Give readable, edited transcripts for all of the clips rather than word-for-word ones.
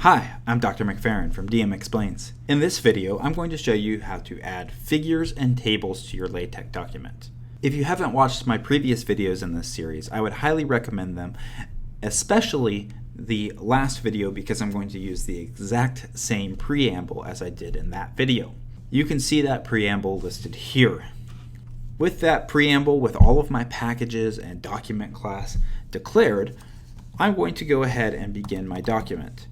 Hi, I'm Dr. McFerrin from DM Explains. In this video, I'm going to show you how to add figures and tables to your LaTeX document. If you haven't watched my previous videos in this series, I would highly recommend them, especially the last video because I'm going to use the exact same preamble as I did in that video. You can see that preamble listed here. With that preamble, with all of my packages and document class declared, I'm going to go ahead and begin my document.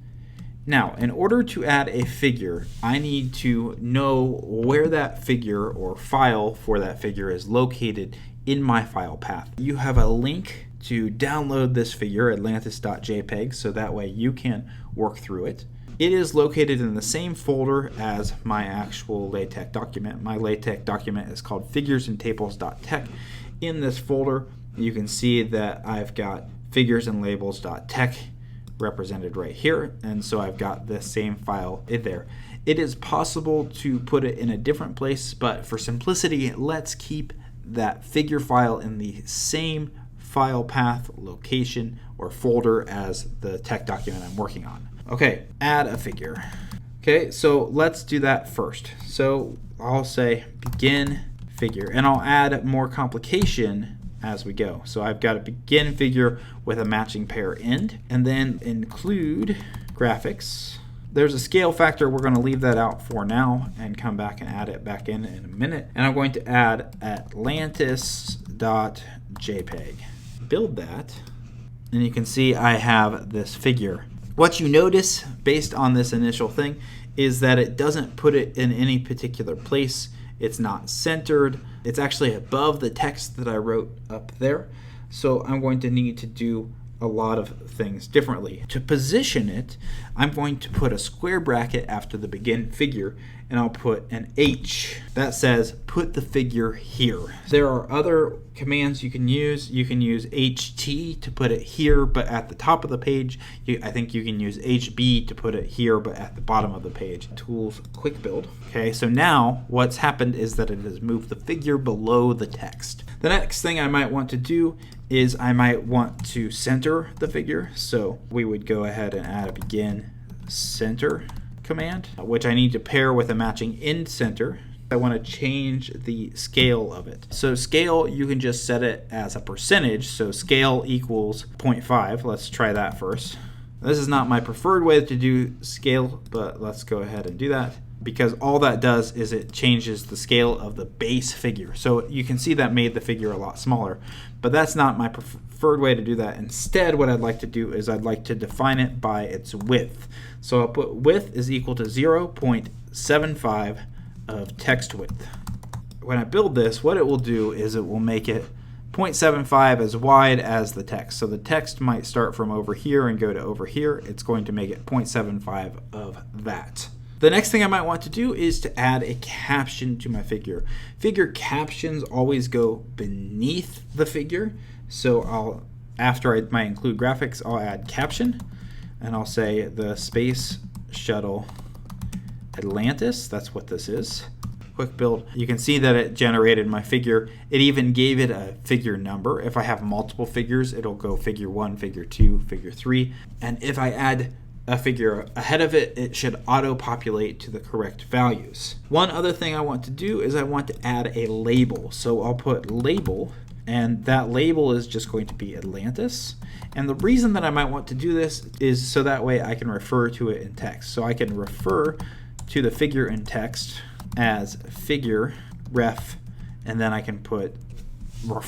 Now, in order to add a figure, I need to know where that figure or file for that figure is located in my file path. You have a link to download this figure, atlantis.jpg, so that way you can work through it. It is located in the same folder as my actual LaTeX document. My LaTeX document is called figuresandtables.tex. In this folder, you can see that I've got figuresandlabels.tex represented right here, and so I've got the same file in there. It is possible to put it in a different place, but for simplicity, let's keep that figure file in the same file path, location, or folder as the text document I'm working on. Okay, add a figure. Okay, so let's do that first. So I'll say begin figure, and I'll add more complication as we go. So I've got a begin figure with a matching pair end, and then include graphics. There's a scale factor. We're going to leave that out for now and come back and add it back in a minute. And I'm going to add atlantis.jpg. Build that, and you can see I have this figure. What you notice based on this initial thing is that it doesn't put it in any particular place. It's not centered. It's actually above the text that I wrote up there. So I'm going to need to do a lot of things differently. To position it, I'm going to put a square bracket after the begin figure, and I'll put an H that says put the figure here. There are other commands you can use. You can use HT to put it here but at the top of the page. I think you can use HB to put it here but at the bottom of the page. Tools, quick build. Okay, so now what's happened is that it has moved the figure below the text. The next thing I might want to do is I might want to center the figure. So we would go ahead and add a begin center command, which I need to pair with a matching end center. I want to change the scale of it. So scale, you can just set it as a percentage. So scale equals 0.5. Let's try that first. This is not my preferred way to do scale, but let's go ahead and do that, because all that does is it changes the scale of the base figure. So you can see that made the figure a lot smaller, but that's not my preferred way to do that. Instead, what I'd like to do is I'd like to define it by its width. So I'll put width is equal to 0.75 of text width. When I build this, what it will do is it will make it 0.75 as wide as the text. So the text might start from over here and go to over here. It's going to make it 0.75 of that. The next thing I might want to do is to add a caption to my figure. Figure captions always go beneath the figure. So after I might include graphics, I'll add caption, and I'll say the Space Shuttle Atlantis. That's what this is. Quick build. You can see that it generated my figure. It even gave it a figure number. If I have multiple figures, it'll go figure 1, figure 2, figure 3. And if I add a figure ahead of it, it should auto-populate to the correct values. One other thing I want to do is I want to add a label. So I'll put label, and that label is just going to be Atlantis. And the reason that I might want to do this is so that way I can refer to it in text. So I can refer to the figure in text as figure ref, and then I can put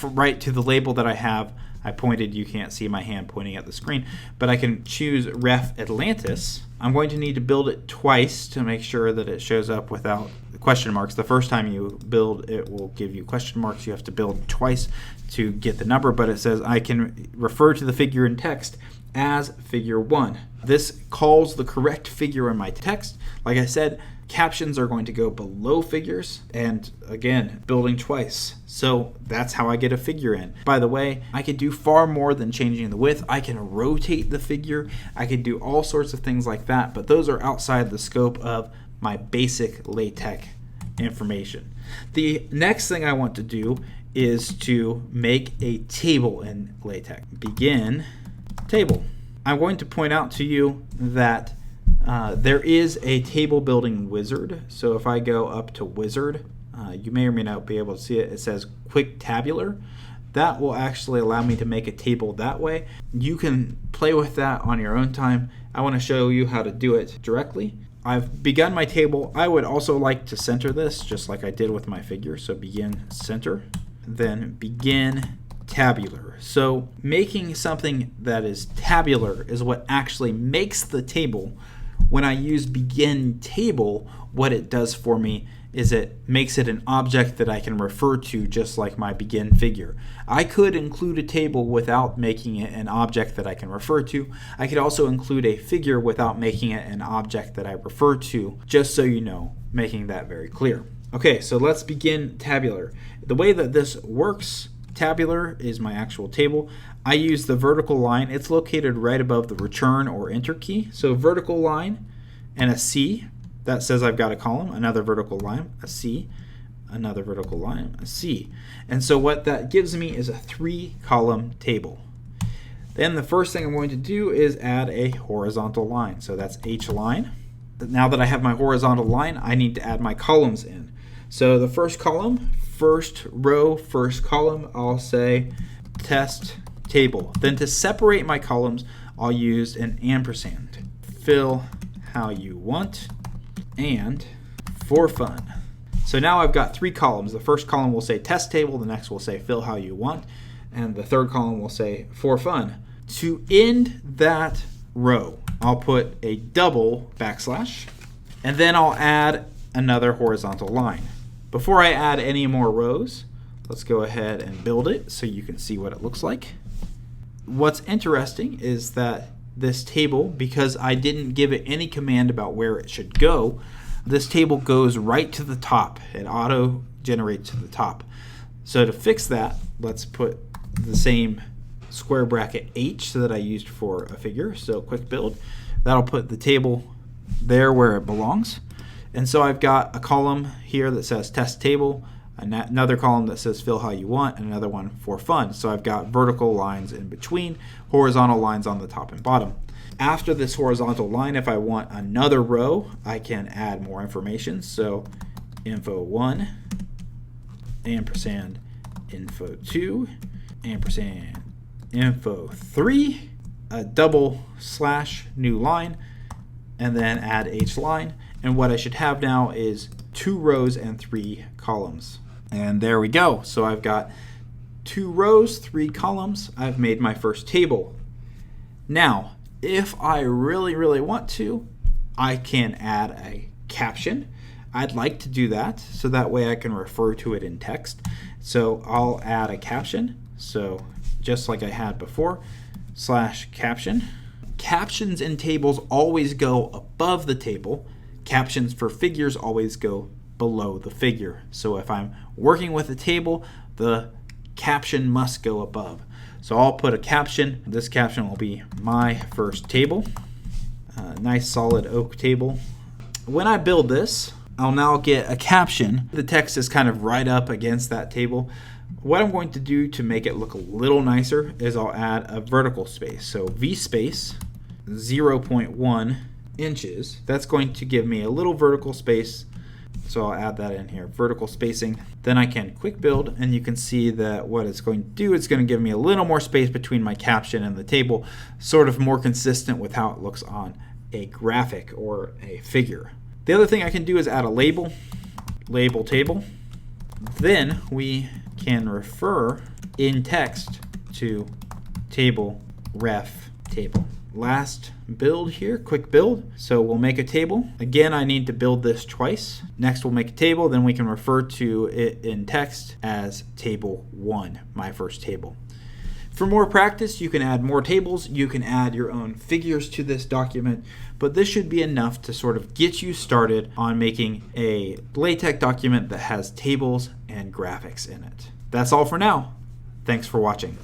right to the label that I have. I pointed, you can't see my hand pointing at the screen, but I can choose ref Atlantis. I'm going to need to build it twice to make sure that it shows up without question marks. The first time you build, it will give you question marks. You have to build twice to get the number, but it says I can refer to the figure in text as figure 1. This calls the correct figure in my text. Like I said, captions are going to go below figures, and again, building twice. So that's how I get a figure in. By the way, I could do far more than changing the width. I can rotate the figure. I could do all sorts of things like that, but those are outside the scope of my basic LaTeX information. The next thing I want to do is to make a table in LaTeX. Begin table. I'm going to point out to you that There is a table building wizard. So if I go up to wizard, you may or may not be able to see it. It says quick tabular. That will actually allow me to make a table that way. You can play with that on your own time. I want to show you how to do it directly. I've begun my table. I would also like to center this just like I did with my figure. So begin center, then begin tabular. So making something that is tabular is what actually makes the table. When I use begin table, what it does for me is it makes it an object that I can refer to just like my begin figure. I could include a table without making it an object that I can refer to. I could also include a figure without making it an object that I refer to, just so you know, making that very clear. Okay, so let's begin tabular. The way that this works, tabular is my actual table. I use the vertical line. It's located right above the return or enter key. So vertical line and a C. That says I've got a column, another vertical line, a C, another vertical line, a C. And so what that gives me is a 3-column table. Then the first thing I'm going to do is add a horizontal line. So that's H line. Now that I have my horizontal line, I need to add my columns in. So the first column, first row, first column, I'll say test table. Then to separate my columns, I'll use an ampersand. Fill how you want. And for fun. So now I've got 3 columns. The first column will say test table, the next will say fill how you want, and the third column will say for fun. To end that row, I'll put a double backslash, and then I'll add another horizontal line. Before I add any more rows, let's go ahead and build it so you can see what it looks like. What's interesting is that this table, because I didn't give it any command about where it should go, this table goes right to the top. It auto generates to the top. So to fix that, let's put the same square bracket H so that I used for a figure. So quick build. That'll put the table there where it belongs. And so I've got a column here that says test table, another column that says fill how you want, and another one for fun. So I've got vertical lines in between, horizontal lines on the top and bottom. After this horizontal line, if I want another row, I can add more information. So info 1, ampersand info 2, ampersand info 3, a double slash new line, and then add H line. And what I should have now is 2 rows and 3 columns. And there we go. So I've got 2 rows, 3 columns. I've made my first table. Now, if I really, really want to, I can add a caption. I'd like to do that so that way I can refer to it in text. So I'll add a caption. So just like I had before, /caption. Captions in tables always go above the table. Captions for figures always go below the figure. So if I'm working with a table, the caption must go above. So I'll put a caption. This caption will be my first table. Nice solid oak table. When I build this, I'll now get a caption. The text is kind of right up against that table. What I'm going to do to make it look a little nicer is I'll add a vertical space. So V space 0.1 inches. That's going to give me a little vertical space. So I'll add that in here, vertical spacing. Then I can quick build, and you can see that what it's going to do, it's going to give me a little more space between my caption and the table, sort of more consistent with how it looks on a graphic or a figure. The other thing I can do is add a label table. Then we can refer in text to table ref table. Last build here, quick build. So we'll make a table. Again, I need to build this twice. Next we'll make a table, then we can refer to it in text as table 1, my first table. For more practice, you can add more tables, you can add your own figures to this document, but this should be enough to sort of get you started on making a LaTeX document that has tables and graphics in it. That's all for now. Thanks for watching.